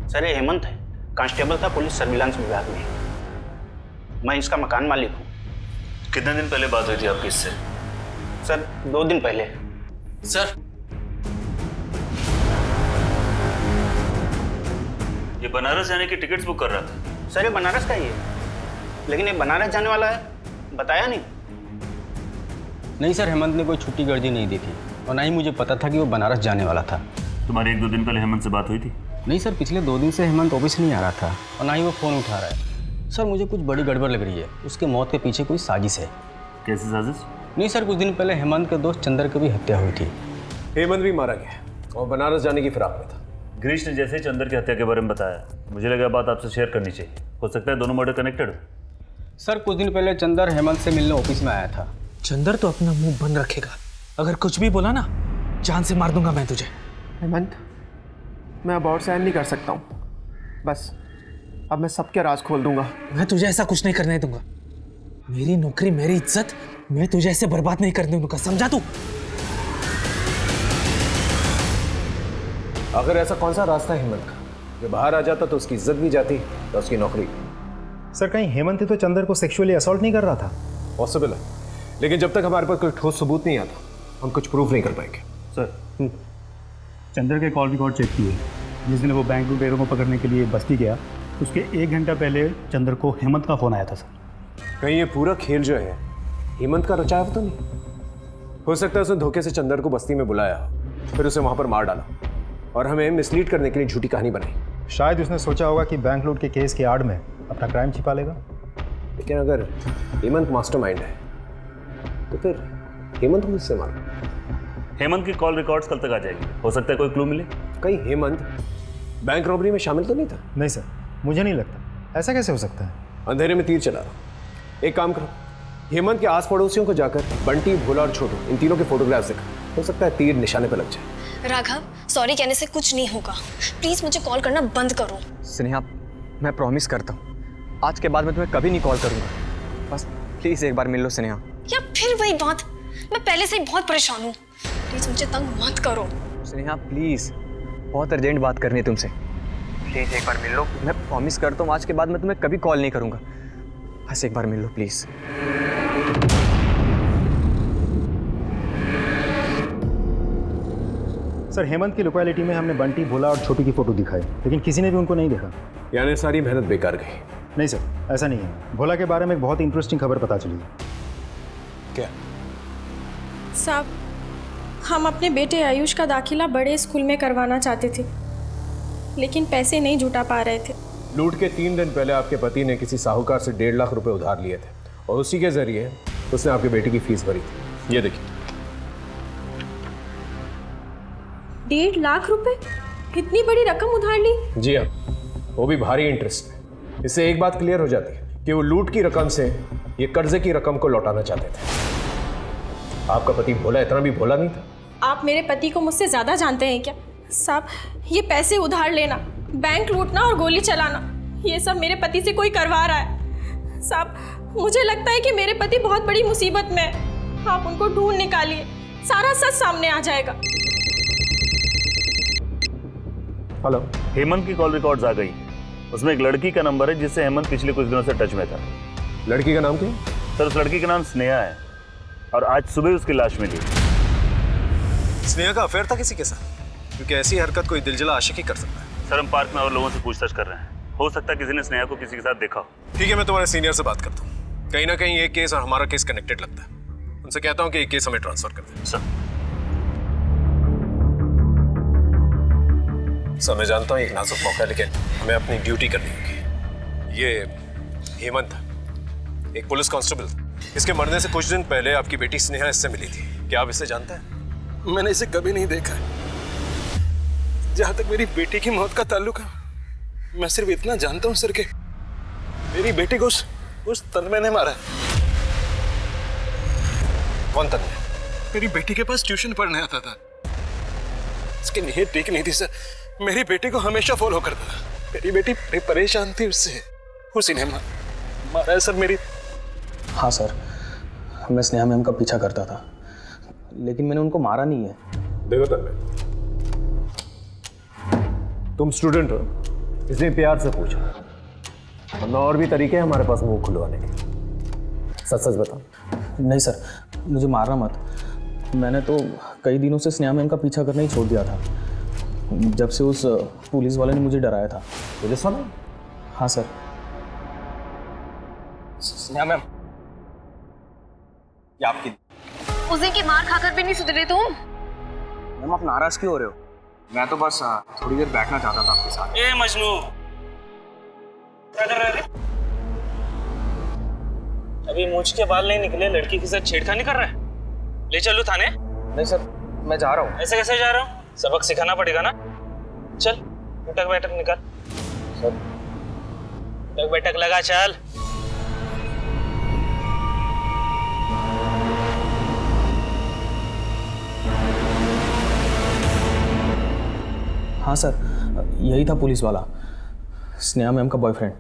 सर, ये हेमंत है, कांस्टेबल था पुलिस सर्विलांस विभाग में। मैं इसका मकान मालिक हूँ। कितने दिन पहले बात हुई थी आपकी इससे? सर, 2 दिन पहले। सर, ये बनारस जाने की टिकट्स बुक कर रहा था। सर, ये बनारस का ही है, लेकिन ये बनारस जाने वाला है, बताया नहीं। नहीं सर, हेमंत ने कोई छुट्टी गर्दी नहीं दी थी, और ना ही मुझे पता था कि वो बनारस जाने वाला था। तुम्हारी 1-2 दिन पहले हेमंत से बात हुई थी? नहीं सर, पिछले 2 दिन से हेमंत ऑफिस नहीं आ रहा था, और ना ही वो फ़ोन उठा रहा है। सर, मुझे कुछ बड़ी गड़बड़ लग रही है। उसके मौत के पीछे कोई साजिश है। कैसी साजिश? नहीं सर, कुछ दिन पहले हेमंत के दोस्त चंदर की भी हत्या हुई थी। हेमंत भी मारा गया और बनारस जाने की फिराक में था। गिरीश ने जैसे ही चंदर की हत्या के बारे में बताया, मुझे लगा बात आपसे शेयर करनी चाहिए। हो सकता है दोनों मर्डर कनेक्टेड हो। सर, कुछ दिन पहले चंदर हेमंत से मिलने ऑफिस में आया था। चंदर तो अपना मुंह बंद रखेगा, अगर कुछ भी बोला ना जान से मार दूंगा मैं तुझे। हेमंत, मैं अब और सहन नहीं कर सकता हूँ। बस अब मैं सबके राज खोल दूंगा। मैं तुझे ऐसा कुछ नहीं करने दूंगा। मेरी नौकरी, मेरी इज्जत, मैं तुझे ऐसे बर्बाद नहीं करने दूंगा, समझा तू? अगर ऐसा कौन सा रास्ता है हेमंत का, जो बाहर आ जाता तो उसकी इज्जत भी जाती तो उसकी नौकरी। सर, कहीं हेमंत तो चंदर को सेक्सुअली असॉल्ट नहीं कर रहा था? पॉसिबल है, लेकिन जब तक हमारे पास कोई ठोस सबूत नहीं आता हम कुछ प्रूफ नहीं कर पाएंगे। सर, चंदर के कॉल रिकॉर्ड चेक किए। जिस दिन वो बैंक लुटेरों को पकड़ने के लिए बस्ती गया, उसके 1 घंटा पहले चंदर को हेमंत का फ़ोन आया था। सर, कहीं ये पूरा खेल जो है हेमंत का रचा हुआ तो नहीं? हो सकता है उसने धोखे से चंदर को बस्ती में बुलाया, फिर उसे वहाँ पर मार डाला और हमें मिसलीड करने के लिए झूठी कहानी बनाई। शायद उसने सोचा होगा कि बैंक लूट के केस की आड़ में अपना क्राइम छिपा लेगा। लेकिन अगर हेमंत मास्टरमाइंड है तो फिर हेमंत को किससे मारा? हेमंत की कॉल रिकॉर्ड्स कल तक आ जाएगी, हो सकता है कोई क्लू मिले। कहीं हेमंत बैंक रॉबरी में शामिल तो नहीं था? नहीं सर, मुझे नहीं लगता। ऐसा कैसे हो सकता है? अंधेरे में तीर चला रहा। एक काम करो, हेमंत के आस पड़ोसियों को जाकर बंटी, भोला और छोटू, इन तीनों के फोटोग्राफ्स दिखा। हो सकता है तीर निशाने पर लग जाए। राघव, सॉरी कहने से कुछ नहीं होगा। प्लीज मुझे कॉल करना बंद करो। स्नेहा, मैं प्रॉमिस करता हूँ आज के बाद मैं तुम्हें कभी नहीं कॉल करूँगा। बस प्लीज़ एक बार मिल लो स्नेहा। या फिर वही बात, मैं पहले से ही बहुत परेशान हूँ। प्लीज मुझे तंग मत करो। स्नेहा प्लीज़, बहुत अर्जेंट बात करनी है तुमसे। प्लीज़ एक बार मिल लो। मैं प्रॉमिस करता हूँ आज के बाद मैं तुम्हें कभी कॉल नहीं करूँगा। बस एक बार मिल लो प्लीज़। सर, हेमंत की लोकेलिटी में हमने बंटी, भोला और छोटू की फोटो दिखाई, लेकिन किसी ने भी उनको नहीं देखा। यानी सारी मेहनत बेकार गई? नहीं सर, ऐसा नहीं है। भोला के बारे में एक बहुत इंटरेस्टिंग खबर पता चली। क्या? साहब, हम अपने बेटे आयुष का दाखिला बड़े स्कूल में करवाना चाहते थे, लेकिन पैसे नहीं जुटा पा रहे थे। लूट के 3 दिन पहले आपके पति ने किसी साहूकार से 1.5 लाख रुपए उधार लिए थे और उसी के जरिए उसने आपके बेटे की फीस भरी थी। ये देखिए। 1.5 लाख रुपए? इतनी बड़ी रकम उधार ली? जी हाँ, वो भी भारी इंटरेस्ट में। इससे एक बात क्लियर हो जाती है कि वो लूट की रकम से ये कर्जे की रकम को लौटाना चाहते थे। आपका पति भोला इतना भी भोला नहीं था। आप मेरे पति को मुझसे ज़्यादा जानते हैं क्या? साहब, ये पैसे उधार लेना, बैंक लूटना और गोली चलाना, ये सब मेरे पति से कोई करवा रहा है। साहब, मुझे लगता है कि मेरे पति बहुत बड़ी मुसीबत में है। आप उनको ढूंढ निकालिए, सारा सच सामने आ जाएगा। हेलो, हेमंत की कॉल रिकॉर्ड्स आ गई। उसमें एक लड़की का नंबर है जिससे हेमंत पिछले कुछ दिनों से टच में था। लड़की का नाम क्या? सर, उस लड़की का नाम स्नेहा है और आज सुबह उसकी लाश मिली। स्नेहा का अफेयर था किसी के साथ? क्योंकि ऐसी हरकत कोई दिलजला आशिक ही कर सकता है। सर, हम पार्क में और लोगों से पूछताछ कर रहे हैं। हो सकता है किसी ने स्नेहा को किसी के साथ देखा हो। ठीक है, मैं तुम्हारे सीनियर से बात करता हूँ। कहीं ना कहीं ये केस और हमारा केस कनेक्टेड लगता है। उनसे कहता हूँ कि ये केस हमें ट्रांसफर कर दें। सर, मैं जानता हूँ एक नाजुक मौका है, लेकिन हमें अपनी ड्यूटी करनी होगी। ये हेमंत एक पुलिस कांस्टेबल, इसके मरने से कुछ दिन पहले आपकी बेटी स्नेहा इससे मिली थी। क्या आप इसे जानते हैं? मैंने इसे कभी नहीं देखा है। जहां तक मेरी बेटी की मौत का ताल्लुक है, मैं सिर्फ इतना जानता हूं सर कि मेरी बेटी को उस तन्मय ने मारा है। कौन तन्मय? मेरी बेटी के पास ट्यूशन पढ़ने आता था। उसकी नीयत ठीक नहीं थी सर, मेरी बेटी को हमेशा फॉलो करता था। मेरी बेटी बड़ी परेशान थी उससे, उसी ने मारा है सर मेरी। हाँ सर, मैं स्नेहा मैम का पीछा करता था, लेकिन मैंने उनको मारा नहीं है। देखो तन्मय, तुम स्टूडेंट हो इसलिए प्यार से पूछो, वरना और भी तरीके हैं हमारे पास मुंह खुलवाने के। सच सच बताओ। नहीं सर, मुझे मारना मत। मैंने तो कई दिनों से स्नेहा मैम का पीछा करना ही छोड़ दिया था, जब से उस पुलिस वाले ने मुझे डराया था। पुलिस वाला? हाँ सर। स्नेहा मैम, ये आपकी। उस दिन की मार खाकर भी नहीं सुधरे तुम। मैम, आप नाराज क्यों हो रहे हो? मैं तो बस थोड़ी देर बैठना चाहता था आपके साथ। ए मजनू, क्या कर रहे थे? अभी मूंछ के बाल नहीं निकले, लड़की के साथ छेड़खानी कर रहा है? ले चलो थाने। नहीं सर, मैं जा रहा हूँ। ऐसे कैसे जा रहा हूँ? सबक सिखाना पड़ेगा ना। चल, उठक बैठक निकाल। सर, उठक बैठक लगा, चल। हाँ सर, यही था पुलिस वाला, स्नेहा मैम का बॉयफ्रेंड।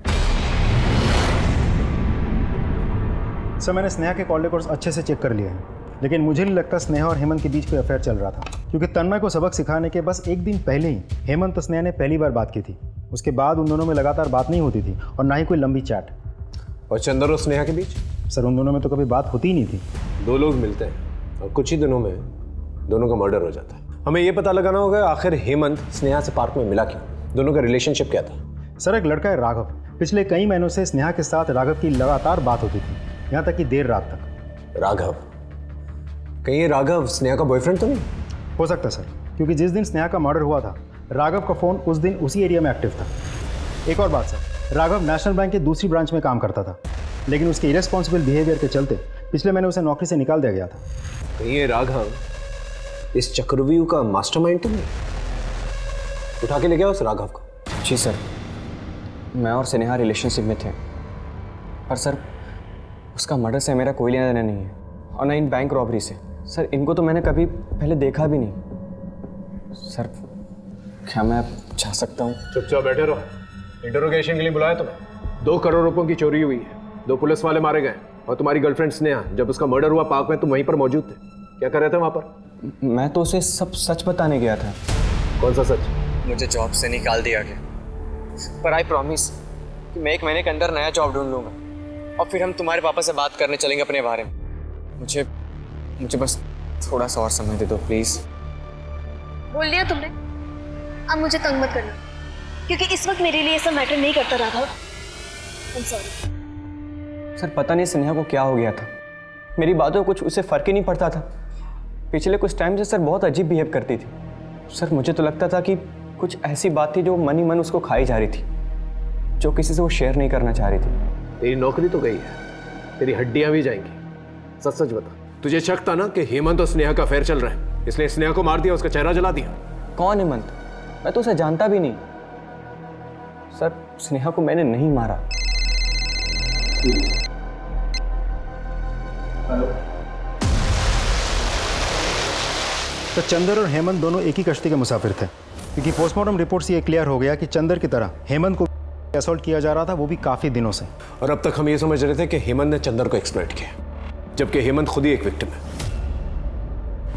सर, मैंने स्नेहा के कॉल रिकॉर्ड्स अच्छे से चेक कर लिए हैं, लेकिन मुझे नहीं लगता स्नेहा और हेमंत के बीच कोई अफेयर चल रहा था, क्योंकि तन्मय को सबक सिखाने के बस एक दिन पहले ही हेमंत और स्नेहा ने पहली बार बात की थी। उसके बाद उन दोनों में लगातार बात नहीं होती थी और ना ही कोई लंबी चैट। और चंदर और स्नेहा के बीच? सर, उन दोनों में तो कभी बात होती ही नहीं थी। दो लोग मिलते हैं और कुछ ही दिनों में दोनों का मर्डर हो जाता है। हमें यह पता लगाना होगा आखिर हेमंत स्नेहा से पार्क में मिला क्यों, दोनों का रिलेशनशिप क्या था। सर, एक लड़का है राघव, पिछले कई महीनों से स्नेहा के साथ राघव की लगातार बात होती थी, यहाँ तक कि देर रात तक। राघव? कहीं ये राघव स्नेहा का बॉयफ्रेंड तो नहीं? हो सकता सर, क्योंकि जिस दिन स्नेहा का मर्डर हुआ था राघव का फ़ोन उस दिन उसी एरिया में एक्टिव था। एक और बात सर, राघव नेशनल बैंक के दूसरी ब्रांच में काम करता था, लेकिन उसके इरेस्पॉन्सिबल बिहेवियर के चलते पिछले महीने उसे नौकरी से निकाल दिया गया था। कहीं ये राघव इस चक्रव्यूह का मास्टरमाइंड तो नहीं? उठा के ले गया उस राघव को। जी सर, मैं और स्नेहा रिलेशनशिप में थे, पर सर उसका मर्डर से मेरा कोई लेना देना नहीं है, और ना इन बैंक रॉबरी से। सर, इनको तो मैंने कभी पहले देखा भी नहीं। सर, क्या मैं जा सकता हूँ? चुपचाप बैठे रहो। इंटरोगेशन के लिए बुलाया तुम्हें? 2 करोड़ रुपयों की चोरी हुई है, 2 पुलिस वाले मारे गए, और तुम्हारी गर्लफ्रेंड स्नेहा, जब उसका मर्डर हुआ पार्क में तुम वहीं पर मौजूद थे। क्या कर रहे थे वहाँ पर? मैं तो उसे सब सच बताने गया था। कौन सा सच? मुझे जॉब से निकाल दिया गया, पर आई प्रॉमिस कि मैं 1 महीने के अंदर नया जॉब ढूंढ लूँगा, और फिर हम तुम्हारे पापा से बात करने चलेंगे अपने बारे में। मुझे बस थोड़ा सा और समय दे दो प्लीज़। बोल दिया तुमने, अब मुझे तंग मत करना, क्योंकि इस वक्त मेरे लिए ऐसा मैटर नहीं करता Raghav. I am sorry. Sir, पता नहीं स्नेहा को क्या हो गया था, मेरी बातों को कुछ उसे फ़र्क ही नहीं पड़ता था। पिछले कुछ टाइम से सर बहुत अजीब बिहेव करती थी। सर, मुझे तो लगता था कि कुछ ऐसी बात थी जो मन ही मन उसको खाई जा रही थी, जो किसी से वो शेयर नहीं करना चाह रही थी। तेरी नौकरी तो गई है, तेरी हड्डियां भी जाएंगी। सच सच बता, तुझे शक था ना कि हेमंत और स्नेहा का अफेयर चल रहा है, इसलिए स्नेहा को मार दिया, उसका चेहरा जला दिया? कौन हेमंत? मैं तो उसे जानता भी नहीं। सर, स्नेहा को मैंने नहीं मारा। तो चंदर और हेमंत दोनों एक ही कश्ती के मुसाफिर थे, क्योंकि पोस्टमार्टम रिपोर्ट से ये क्लियर हो गया कि चंदर की तरह हेमंत को असॉल्ट किया जा रहा था, वो भी काफ़ी दिनों से। और अब तक हम ये समझ रहे थे कि हेमंत ने चंदर को एक्सप्लॉइट किया, जबकि हेमंत खुद ही एक विक्टिम है।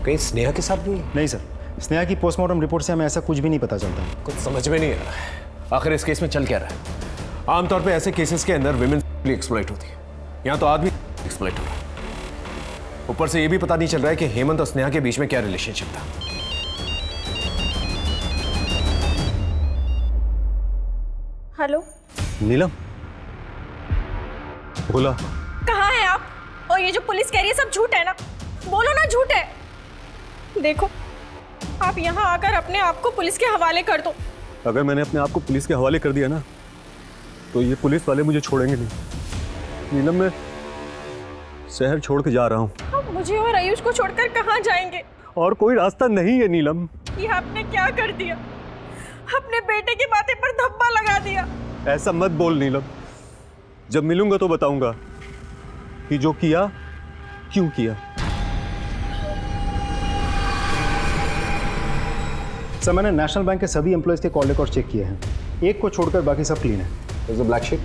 कहीं स्नेहा के साथ भी? नहीं सर, स्नेहा की पोस्टमार्टम रिपोर्ट से हमें ऐसा कुछ भी नहीं पता चलता। कुछ समझ में नहीं आ रहा है आखिर इस केस में चल क्या रहा है। आमतौर पे ऐसे केसेस के अंदर विमेन एक्सप्लॉइट होती है, यहाँ तो आदमी एक्सप्लॉइट हो रहा है। ऊपर से ये भी पता नहीं चल रहा है कि हेमंत और स्नेहा के बीच में क्या रिलेशनशिप था। हेलो नीलम, बोला कहाँ हैं आप? और ये जो पुलिस कह रही है सब झूठ है ना? बोलो ना झूठ है। देखो आप यहाँ आकर अपने आप को पुलिस के हवाले कर दो। अगर मैंने अपने आप को पुलिस के हवाले कर दिया ना, तो ये पुलिस वाले मुझे छोड़ेंगे नहीं। नीलम, मैं शहर छोड़ के जा रहा हूँ। आप मुझे और आयुष को छोड़कर कहाँ जाएंगे? और कोई रास्ता नहीं है नीलम। ये आपने क्या कर दिया? अपने बेटे की बातें पर धब्बा लगा दिया। ऐसा मत बोल नीलम, जब मिलूंगा तो बताऊंगा कि जो किया क्यों किया। सर, मैंने नेशनल बैंक के सभी एम्प्लॉयज़ के कॉल रिकॉर्ड चेक किए हैं, एक को छोड़कर बाकी सब क्लीन है। Black sheep?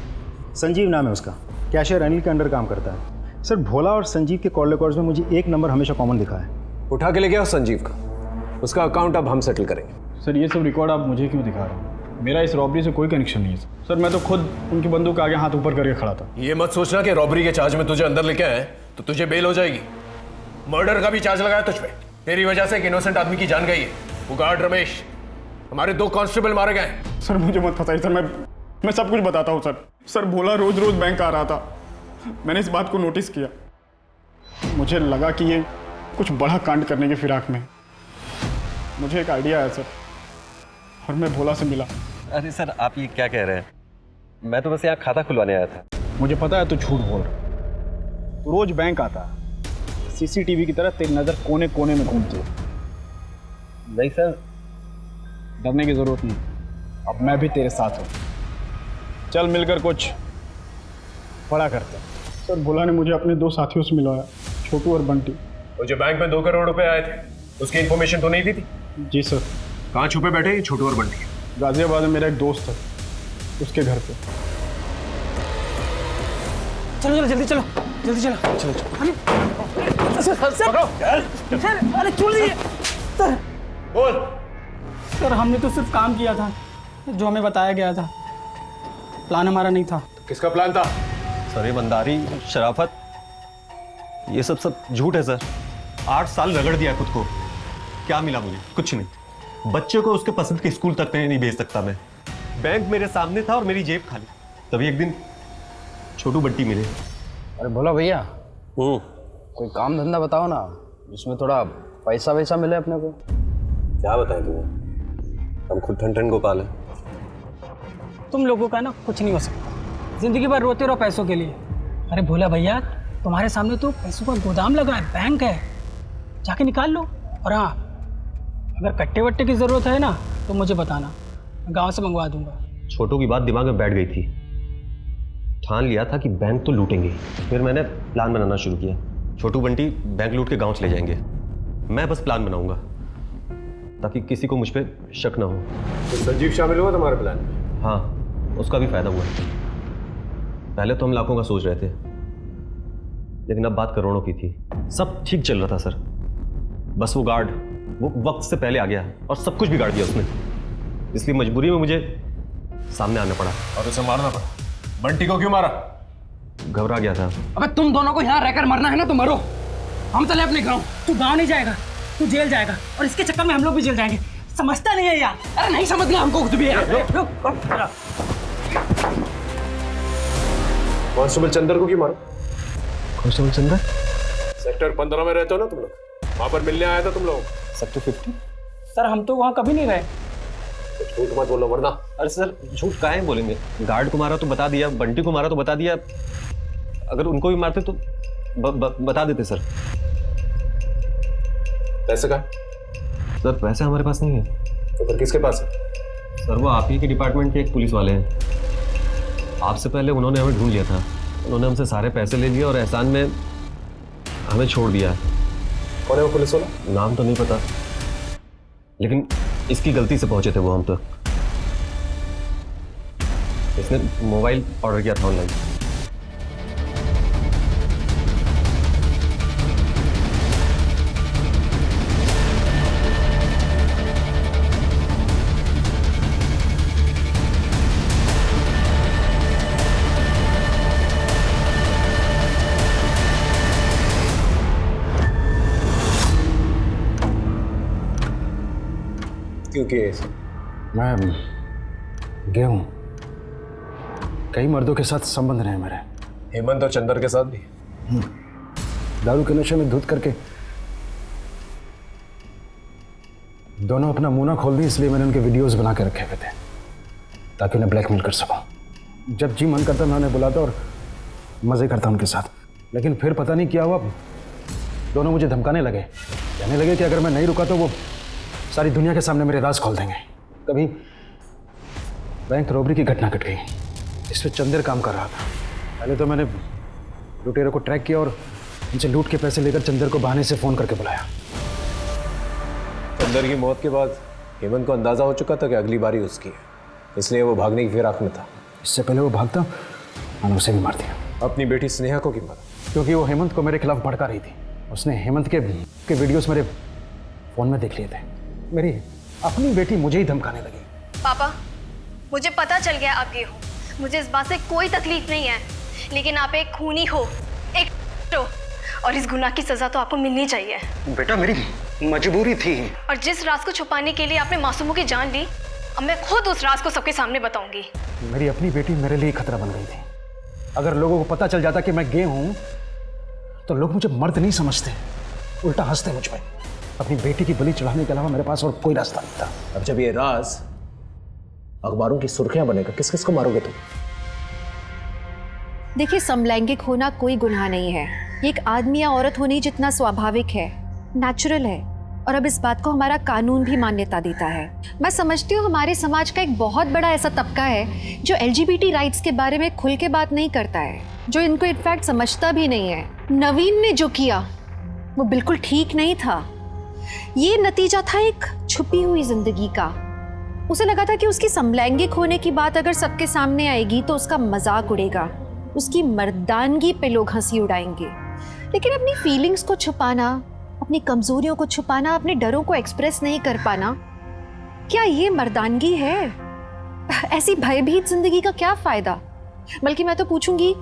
संजीव नाम है उसका, कैशियर अनिल के अंडर काम करता है। सर, भोला और संजीव के कॉल रिकॉर्ड्स में मुझे एक नंबर हमेशा कॉमन दिखा है। उठा के ले गया संजीव का, उसका अकाउंट अब हम सेटल करेंगे। सर, ये सब रिकॉर्ड आप मुझे क्यों दिखा रहे हैं? मेरा इस रॉबरी से कोई कनेक्शन नहीं है सर। मैं तो खुद उनकी बंदूक आगे हाथ ऊपर करके खड़ा था। ये मत सोचना कि रॉबरी के चार्ज में तुझे अंदर लेके आए तो तुझे बेल हो जाएगी। मर्डर का भी चार्ज लगाया तुझ पे, तेरी वजह से एक इनोसेंट आदमी की जान गई है। वो गार्ड रमेश, हमारे 2 कांस्टेबल मारे गए। सर मुझे मत फंसाइए सर, मैं सब कुछ बताता हूँ सर। सर, भोला रोज रोज बैंक आ रहा था, मैंने इस बात को नोटिस किया। मुझे लगा कि ये कुछ बड़ा कांड करने की फिराक में। मुझे एक आइडिया आया सर, और मैं भोला से मिला। अरे सर, आप ये क्या कह रहे हैं? मैं तो बस यहाँ खाता खुलवाने आया था। मुझे पता है तू झूठ बोल रहा, तू रोज बैंक आता, सीसीटीवी की तरह तेरी नजर कोने कोने में घूमती है। नहीं सर, डरने की जरूरत नहीं, अब मैं भी तेरे साथ हूँ। चल मिलकर कुछ बड़ा करते हैं। सर, भोला ने मुझे अपने 2 साथियों से मिलवाया, छोटू और बंटी। वो जो बैंक में 2 करोड़ रुपए आए थे, उसकी इन्फॉर्मेशन तो नहीं दी थी? जी सर। कहाँ छुपे बैठे ये छोटू और बंटी? गाजियाबाद में मेरा एक दोस्त है, उसके घर पे। चलो चलो जल्दी चलो, जल्दी चलो। चलो सर, अरे छोड़ दीजिए सर। बोल। सर, हमने तो सिर्फ काम किया था जो हमें बताया गया था, प्लान हमारा नहीं था। किसका प्लान था? सर, ईमानदारी, शराफत, ये सब झूठ है सर। 8 साल रगड़ दिया खुद को, क्या मिला मुझे? कुछ नहीं। बच्चे को उसके पसंद के स्कूल तक नहीं भेज सकता मैं। बैंक मेरे सामने था और मेरी जेब खाली। तभी एक दिन छोटू बंटी मिले। अरे भोला भैया, कोई काम धंधा बताओ ना, जिसमें थोड़ा पैसा वैसा मिले अपने को। क्या बताएं तुम्हें, हम खुद ठन गोपाल हैं। तुम लोगों का ना कुछ नहीं हो सकता, जिंदगी भर रोते रहो पैसों के लिए। अरे भोला भैया, तुम्हारे सामने तो पैसों का गोदाम लगा है, बैंक है, जाके निकाल लो। और हाँ, अगर कट्टे वट्टे की जरूरत है ना तो मुझे बताना, गांव से मंगवा दूंगा। छोटू की बात दिमाग में बैठ गई थी, ठान लिया था कि बैंक तो लूटेंगे। फिर मैंने प्लान बनाना शुरू किया। छोटू बंटी बैंक लूट के गांव चले जाएंगे, मैं बस प्लान बनाऊंगा ताकि किसी को मुझ पे शक ना हो। तो संजीव शामिल हुआ तुम्हारे प्लान में? हाँ, उसका भी फायदा हुआ। पहले तो हम लाखों का सोच रहे थे, लेकिन अब बात करोड़ों की थी। सब ठीक चल रहा था सर, बस वो गार्ड वो वक्त से पहले आ गया और सब कुछ बिगाड़ दिया उसने। इसलिए मजबूरी में मुझे सामने आना पड़ा। और उसे मारना पड़ा? बंटी को क्यों मारा? घबरा गया था। अबे तुम दोनों को यहाँ रहकर मरना है ना तो मरो, हम चले अपने गांव। तू गांव नहीं जाएगा, तू जेल जाएगा, और इसके चक्कर में हम लोग भी जेल जाएंगे। समझता नहीं है यार? अरे नहीं समझ लिया हमको खुद भी यार। कांस्टेबल चंदर को क्यों मारा? कांस्टेबल चंदर? सेक्टर 15 में रहते हो ना तुम लोग, वहां पर मिलने आया था तुम लोग। सेक्टर 50? सर, हम तो वहाँ कभी नहीं रहे। झूठ मत बोलो वरना। अरे सर, झूठ काहे बोलेंगे? गार्ड को मारा तो बता दिया, बंटी को मारा तो बता दिया, अगर उनको भी मारते तो बता देते सर। पैसे का? सर, पैसे हमारे पास नहीं है। तो फिर किसके पास है? सर, वो आप ही के डिपार्टमेंट के एक पुलिस वाले हैं। आपसे पहले उन्होंने हमें ढूंढ लिया था, उन्होंने हमसे सारे पैसे ले लिए और एहसान में हमें छोड़ दिया है। कौन है वो पुलिस वाला? नाम तो नहीं पता, लेकिन इसकी गलती से पहुंचे थे वो हम तक। इसने मोबाइल ऑर्डर किया था ऑनलाइन। क्योंकि मैं गया हूँ, कई मर्दों के साथ संबंध रहे मेरे। हेमंत और चंदर के साथ भी? दारू के नशे में धुत करके दोनों अपना मुंह ना खोल दी, इसलिए मैंने उनके वीडियोस बना के रखे हुए थे ताकि उन्हें ब्लैकमेल कर सकूं। जब जी मन करता मैं उन्हें बुलाता और मजे करता उनके साथ, लेकिन फिर पता नहीं क्या हुआ, दोनों मुझे धमकाने लगे, कहने लगे कि अगर मैं नहीं रुका तो वो सारी दुनिया के सामने मेरे राज खोल देंगे। कभी बैंक रॉबरी की घटना घट गई, इस पर चंदर काम कर रहा था। पहले तो मैंने लुटेरों को ट्रैक किया और उनसे लूट के पैसे लेकर चंदर को बहाने से फोन करके बुलाया। चंदर की मौत के बाद हेमंत को अंदाजा हो चुका था कि अगली बारी उसकी है, इसलिए वो भागने की फिराक में था। इससे पहले वो भागता, मैंने उसे भी मार दिया। अपनी बेटी स्नेहा को क्यों मारा? क्योंकि वो हेमंत को मेरे खिलाफ भड़का रही थी। उसने हेमंत के वीडियोस मेरे फोन में देख लिए थे। मेरी अपनी बेटी मुझे ही धमकाने लगी। पापा, मुझे पता चल गया आप ये हो, मुझे इस बात से कोई तकलीफ नहीं है, लेकिन आप एक खूनी हो, एक हो, और इस गुनाह की सजा तो आपको मिलनी चाहिए। बेटा मेरी मजबूरी थी। और जिस राज को छुपाने के लिए आपने मासूमों की जान ली, अब मैं खुद उस राज को सबके सामने बताऊंगी। मेरी अपनी बेटी मेरे लिए खतरा बन गई थी। अगर लोगों को पता चल जाता कि मैं गे हूं तो लोग मुझे मर्द नहीं समझते, उल्टा हंसते मुझ पे। अपनी बेटी की बलि चढ़ाने के अलावा मेरे पास और कोई रास्ता नहीं था। अब जब ये राज अखबारों की सुर्खियां बनेगा, किस किस को मारोगे तुम? देखिए, समलैंगिक होना कोई गुनाह नहीं है। ये एक आदमी या औरत होने जितना स्वाभाविक है, नेचुरल है, और अब इस बात को हमारा कानून भी मान्यता देता है। मैं समझती हूँ हमारे समाज का एक बहुत बड़ा ऐसा तबका है जो LGBT राइट्स के बारे में खुल के बात नहीं करता है, जो इनको इनफैक्ट समझता भी नहीं है। नवीन ने जो किया वो बिल्कुल ठीक नहीं था। ये नतीजा था एक छुपी हुई जिंदगी का। उसे लगा था कि उसकी समलैंगिक होने की बात अगर सबके सामने आएगी तो उसका मजाक उड़ेगा, उसकी मर्दानगी पे लोग हंसी उड़ाएंगे। लेकिन अपनी फीलिंग्स को छुपाना, अपनी कमजोरियों को छुपाना, अपने डरों को एक्सप्रेस नहीं कर पाना, क्या ये मर्दानगी है? ऐसी भयभीत जिंदगी का क्या फायदा? बल्कि मैं तो पूछूंगी,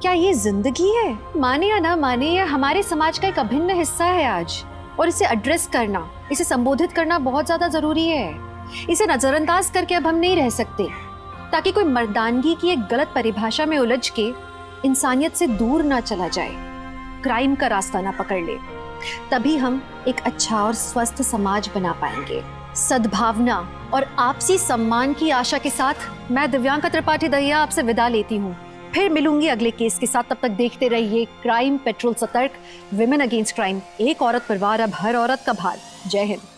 क्या ये जिंदगी है? माने या ना माने, ये हमारे समाज का एक अभिन्न हिस्सा है आज, और इसे एड्रेस करना, इसे संबोधित करना बहुत ज्यादा जरूरी है। इसे नजरअंदाज करके अब हम नहीं रह सकते, ताकि कोई मर्दानगी की एक गलत परिभाषा में उलझ के इंसानियत से दूर ना चला जाए, क्राइम का रास्ता ना पकड़ ले। तभी हम एक अच्छा और स्वस्थ समाज बना पाएंगे। सद्भावना और आपसी सम्मान की आशा के साथ मैं दिव्यांका त्रिपाठी दहिया आपसे विदा लेती हूँ। फिर मिलूंगी अगले केस के साथ। तब तक देखते रहिए क्राइम पेट्रोल सतर्क, विमेन अगेंस्ट क्राइम, एक औरत पर वार अब हर औरत का भार। जय हिंद।